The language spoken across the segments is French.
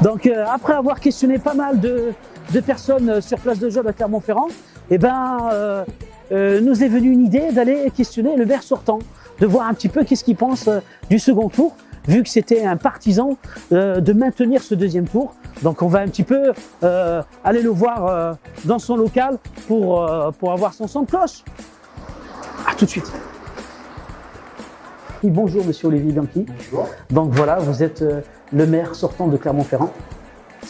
Donc après avoir questionné pas mal de personnes sur place de jeu à Clermont-Ferrand, nous est venue une idée d'aller questionner le maire sortant, de voir un petit peu qu'est-ce qu'il pense du second tour, vu que c'était un partisan de maintenir ce deuxième tour. Donc on va un petit peu aller le voir dans son local pour avoir son son de cloche. A tout de suite. Bonjour Monsieur Olivier Bianchi. Bonjour. Donc voilà, vous êtes le maire sortant de Clermont-Ferrand.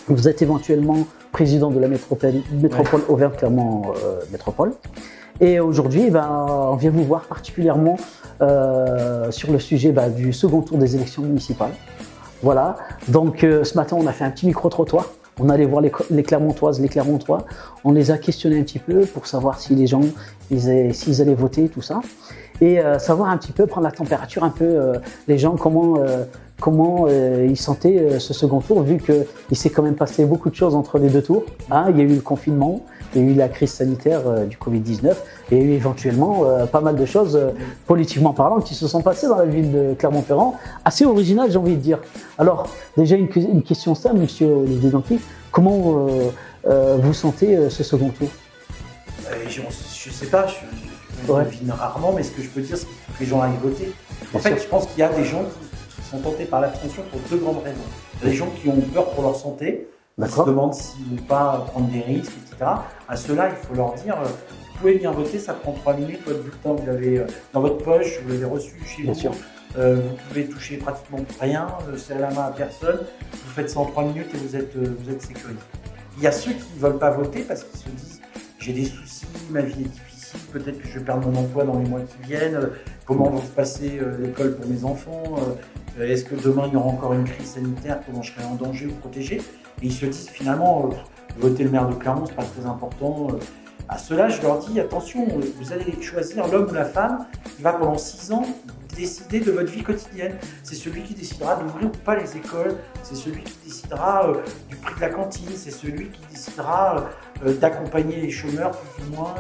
Vous êtes éventuellement président de la métropole Auvergne-Clermont Métropole. Et aujourd'hui, on vient vous voir particulièrement sur le sujet du second tour des élections municipales. Voilà, donc ce matin, on a fait un petit micro-trottoir. On allait voir les Clermontoises, les Clermontois. On les a questionnés un petit peu pour savoir si les gens, s'ils allaient voter, tout ça. Et savoir un petit peu, prendre la température un peu, les gens, comment ils sentaient ce second tour, vu qu'il s'est quand même passé beaucoup de choses entre les deux tours. Hein, il y a eu le confinement, il y a eu la crise sanitaire du Covid-19, et il y a eu éventuellement pas mal de choses, politiquement parlant, qui se sont passées dans la ville de Clermont-Ferrand, assez originales, j'ai envie de dire. Alors, déjà une question simple, Monsieur Olivier Bianchi, comment vous sentez ce second tour? Je ne sais pas, je devine rarement, mais ce que je peux dire, c'est que les gens aillent voter. En fait, je pense qu'il y a des gens qui sont tentés par l'abstention pour deux grandes raisons. Il y a des gens qui ont peur pour leur santé, qui se demandent s'ils ne vont pas prendre des risques, etc. À ceux-là, il faut leur dire, vous pouvez bien voter, ça prend 3 minutes, votre bulletin, vous l'avez dans votre poche, vous l'avez reçu chez vous. Vous pouvez toucher pratiquement rien, c'est à la main à personne, vous faites ça en 3 minutes et vous êtes sécurisé. Il y a ceux qui ne veulent pas voter parce qu'ils se disent, j'ai des soucis, ma vie est difficile, peut-être que je vais perdre mon emploi dans les mois qui viennent, comment va se passer l'école pour mes enfants, est-ce que demain il y aura encore une crise sanitaire, comment je serai en danger ou protégé. Et ils se disent finalement, voter le maire de Clermont, c'est pas très important. À ceux-là, je leur dis, attention, vous allez choisir l'homme ou la femme qui va pendant 6 ans décider de votre vie quotidienne. C'est celui qui décidera d'ouvrir ou pas les écoles, c'est celui qui décidera du prix de la cantine, c'est celui qui décidera d'accompagner les chômeurs plus ou moins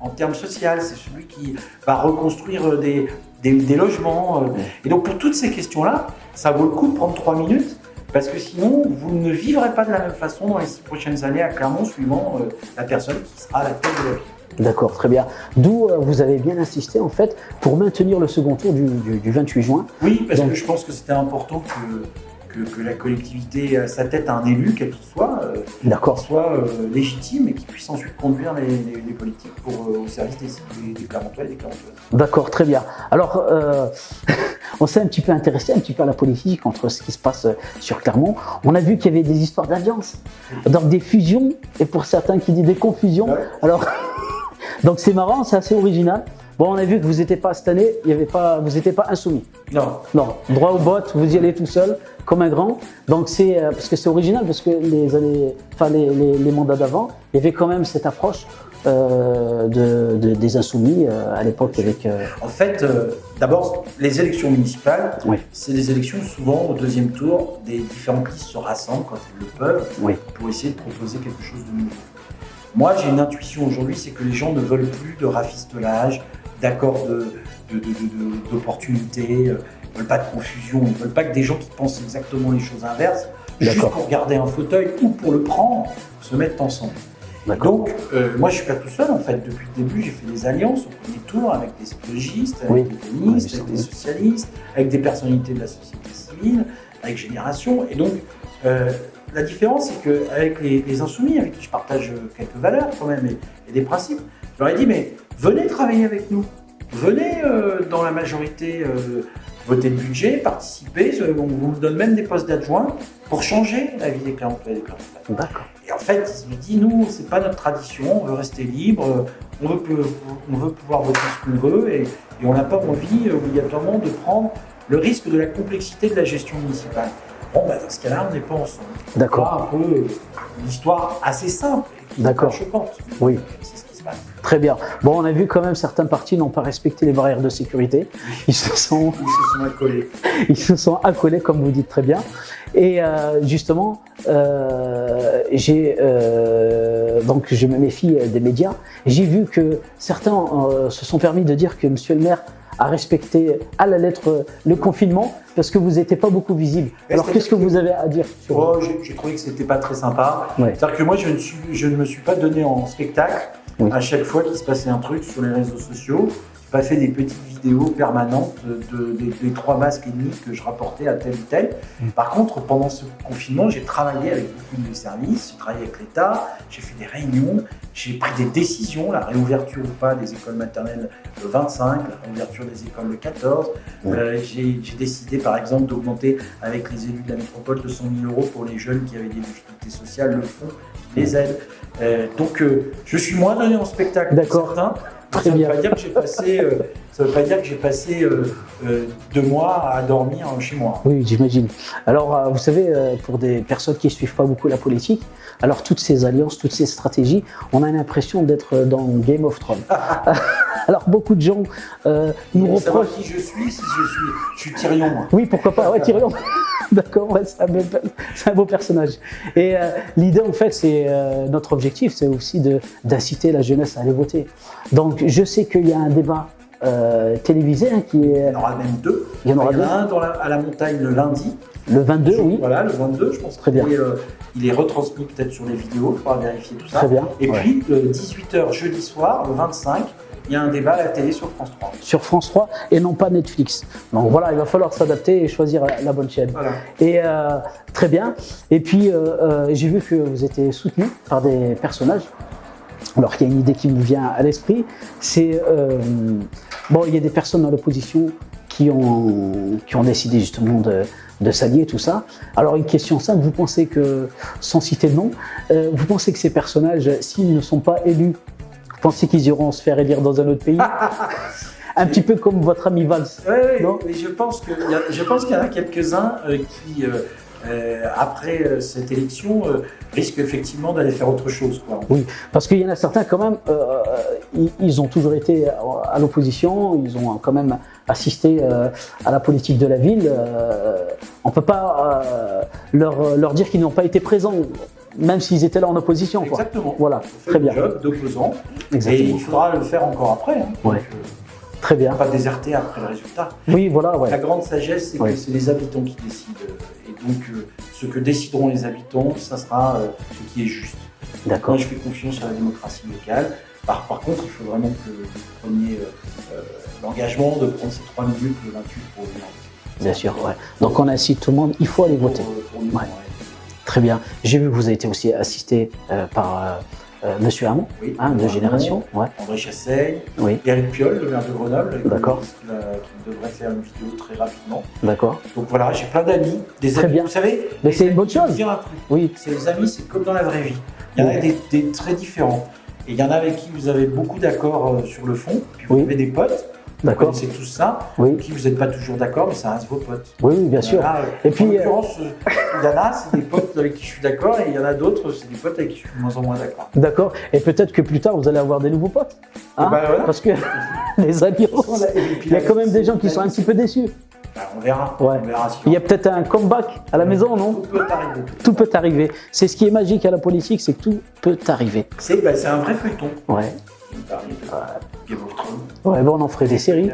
en termes sociaux, c'est celui qui va reconstruire des logements. Et donc pour toutes ces questions-là, ça vaut le coup de prendre 3 minutes, parce que sinon, vous ne vivrez pas de la même façon dans les 6 prochaines années à Clermont, suivant la personne qui sera à la tête de la ville. D'accord, très bien. D'où vous avez bien insisté en fait pour maintenir le second tour du 28 juin. Oui, parce que je pense que c'était important que la collectivité à sa tête a un élu, quel qu'il soit, légitime et qui puisse ensuite conduire les politiques au service des Clermontois et des Clermontoises. D'accord, très bien. Alors, on s'est un petit peu intéressé à la politique entre ce qui se passe sur Clermont. On a vu qu'il y avait des histoires d'alliances, donc des fusions et pour certains qui disent des confusions. Ouais. Alors, donc c'est marrant, c'est assez original. Bon, on a vu que vous n'étiez pas cette année, vous n'étiez pas insoumis. Non. Non, droit au bottes, vous y allez tout seul, comme un grand. Donc c'est parce que c'est original, parce que les mandats d'avant, il y avait quand même cette approche des insoumis à l'époque avec. En fait, d'abord, les élections municipales, c'est des élections souvent au deuxième tour, des différentes listes se rassemblent quand elles le peuvent pour essayer de proposer quelque chose de nouveau. Moi, j'ai une intuition aujourd'hui, c'est que les gens ne veulent plus de rafistolage, d'accords d'opportunités, ils ne veulent pas de confusion, ils ne veulent pas que des gens qui pensent exactement les choses inverses, juste pour garder un fauteuil ou pour le prendre, se mettent ensemble. Donc, moi, je ne suis pas tout seul, en fait. Depuis le début, j'ai fait des alliances au premier tour avec des écologistes, avec des communistes, avec des socialistes, avec des personnalités de la société civile, avec Génération. Et donc, la différence, c'est qu'avec les insoumis, avec qui je partage quelques valeurs quand même et des principes, je leur ai dit, mais venez travailler avec nous. Venez dans la majorité voter le budget, participer, on vous donne même des postes d'adjoints pour changer la vie des Clermontois et des Clermontoises. D'accord. Et en fait, il me dit, nous, c'est pas notre tradition, on veut rester libre, on veut pouvoir voter ce qu'on veut et on n'a pas envie obligatoirement de prendre le risque de la complexité de la gestion municipale. Bon, dans ce cas-là, on n'est pas ensemble. D'accord. Un peu une histoire assez simple et choquante. Oui. C'est ce qui se passe. Très bien. Bon, on a vu quand même certains partis n'ont pas respecté les barrières de sécurité. Ils se sont accolés. Ils se sont accolés, comme vous dites très bien. Et justement, donc je me méfie des médias. J'ai vu que certains se sont permis de dire que Monsieur le maire à respecter à la lettre le confinement parce que vous n'étiez pas beaucoup visible. Alors qu'est-ce que vous avez à dire sur... J'ai trouvé que c'était pas très sympa. Ouais. C'est-à-dire que moi, je ne me suis pas donné en spectacle à chaque fois qu'il se passait un truc sur les réseaux sociaux. Je n'ai pas fait des petites vidéos permanentes des 3 masques ennemis que je rapportais à tel ou tel. Par contre, pendant ce confinement, j'ai travaillé avec beaucoup de services, j'ai travaillé avec l'État, j'ai fait des réunions, j'ai pris des décisions, la réouverture ou pas des écoles maternelles le 25, la réouverture des écoles le 14. J'ai décidé par exemple d'augmenter avec les élus de la métropole de 100 000 € pour les jeunes qui avaient des difficultés sociales, le fonds qui les aide. Donc je suis moins donné en spectacle que certains. Très ça ne veut bien. pas dire que j'ai passé 2 mois à dormir chez moi. Oui, j'imagine. Alors, vous savez, pour des personnes qui ne suivent pas beaucoup la politique, alors toutes ces alliances, toutes ces stratégies, on a l'impression d'être dans Game of Thrones. Alors, beaucoup de gens nous reprochent... Qui je suis, si je suis Tyrion, moi. Oui, pourquoi pas, ouais, Tyrion. D'accord, ouais, c'est un beau personnage. Et l'idée, en fait, c'est notre objectif, c'est aussi d'inciter la jeunesse à aller voter. Donc, je sais qu'il y a un débat télévisé qui est... Il y en aura même 2. Il y en aura un à la montagne le lundi. Le 22, oui. Voilà, le 22, je pense. Très bien. Il est retransmis peut-être sur les vidéos, il faudra vérifier tout ça. Très bien. Et puis, 18h jeudi soir, le 25, il y a un débat à la télé sur France 3. Sur France 3 et non pas Netflix. Donc voilà, il va falloir s'adapter et choisir la bonne chaîne. Voilà. Et très bien. Et puis, j'ai vu que vous étiez soutenu par des personnages. Alors qu'il y a une idée qui me vient à l'esprit, c'est bon, il y a des personnes dans l'opposition qui ont décidé justement de s'allier, tout ça. Alors une question simple, vous pensez que, sans citer de nom, vous pensez que ces personnages, s'ils ne sont pas élus, vous pensez qu'ils iront se faire élire dans un autre pays? Un petit peu comme votre ami Valls. Oui, non mais je pense qu'il y en a quelques-uns qui, après cette élection, risquent effectivement d'aller faire autre chose, quoi. Oui, parce qu'il y en a certains quand même, ils ont toujours été à l'opposition, ils ont quand même assisté à la politique de la ville. On ne peut pas leur dire qu'ils n'ont pas été présents, même s'ils étaient là en opposition. Exactement. Quoi. Voilà, On fait très le bien. job d'opposant. Exactement. Et il faudra le faire encore après. Hein. Ouais. Donc, très bien. pas déserter après le résultat. Oui, voilà. Ouais. La grande sagesse, c'est que c'est les habitants qui décident. Et donc, ce que décideront les habitants, ça sera ce qui est juste. D'accord. Moi, je fais confiance à la démocratie locale. Par contre, il faut vraiment que vous preniez l'engagement de prendre ces 3 minutes le 28 pour venir. Bien sûr, ouais. Donc on incite tout le monde, il faut aller voter. Pour nous, Ouais. Très bien. J'ai vu que vous avez été aussi assisté par Monsieur Hamon, Oui, de Génération. Ouais. André Chassaigne, Oui, Eric Piolle, le maire de Grenoble, D'accord. qui devrait faire une vidéo très rapidement. d'accord. Donc voilà, j'ai plein d'amis, des Très amis. bien. Vous savez, Mais les c'est une amis, bonne je vais vous chose. dire un truc. Oui, C'est les amis, c'est comme dans la vraie vie. Il y en a des très différents. Et il y en a avec qui vous avez beaucoup d'accords sur le fond, puis vous Oui. avez des potes, vous d'accord. connaissez tous ça, Oui. qui vous n'êtes pas toujours d'accord, mais ça reste vos potes. Oui, oui, bien sûr. Voilà. Et puis, En l'occurrence, il y en a, c'est des potes avec qui je suis d'accord, et il y en a d'autres, c'est des potes avec qui je suis de moins en moins d'accord. D'accord. Et peut-être que plus tard, vous allez avoir des nouveaux potes. Hein, Ben voilà. parce que les alliances, il y a quand même des gens qui sont un petit peu déçus. Ben, on verra. Ouais. On verra si Il y a peut-être un comeback à la maison, non? Tout peut arriver. Tout peut arriver. C'est ce qui est magique à la politique, c'est que tout peut arriver. C'est un vrai feuilleton. Ouais. Game of Thrones. Ouais, bon, on en ferait des séries.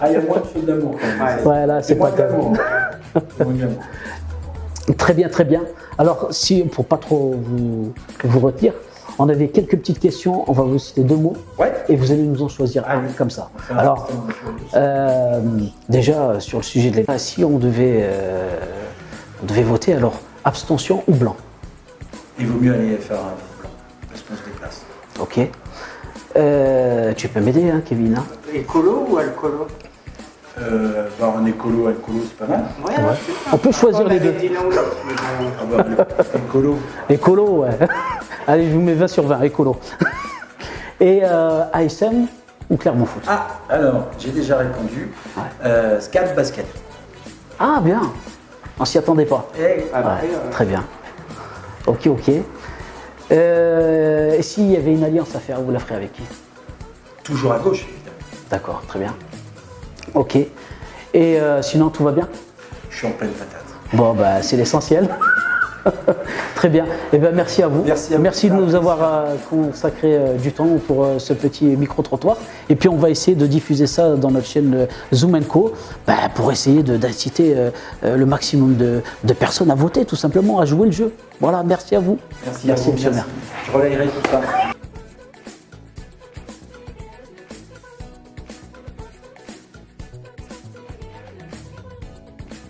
Il y a moins de feux d'amour quand même. Ouais, là, c'est moins pas d'amour. Moins d'amour. Très bien, très bien. Alors, si, pour pas trop vous retenir, on avait quelques petites questions. On va vous citer 2 mots Ouais. et vous allez nous en choisir un comme ça. Alors, déjà, sur le sujet de l'État, si on devait voter, alors abstention ou blanc? Il vaut mieux aller faire un blanc parce qu'on se déplace. Ok. Tu peux m'aider, hein, Kevin, hein? Écolo ou alcoolo? Un écolo, c'est pas mal. Ouais, Ouais. c'est ça. On peut choisir les deux. Dit l'un ou l'autre, mais bon. Écolo. Écolo, ouais. Allez, je vous mets 20 sur 20, écolo. Et ASM ou Clermont Foot? Ah, alors, j'ai déjà répondu. Scat basket. Ah, bien. On s'y attendait pas. Et Après, Ouais, très bien. Ok, ok. Et s'il y avait une alliance à faire, vous la ferez avec qui? toujours à gauche, évidemment. D'accord, très bien. Ok. Et sinon, tout va bien? Je suis en pleine patate. Bon, bah, c'est l'essentiel. Très bien. Eh ben, merci à vous. Merci à vous. Merci de nous avoir consacré du temps pour ce petit micro-trottoir. Et puis, on va essayer de diffuser ça dans notre chaîne Zoom & Co. Pour essayer d'inciter le maximum de personnes à voter, tout simplement, à jouer le jeu. Voilà, merci à vous. Merci à vous. monsieur le maire. Je relayerai tout ça.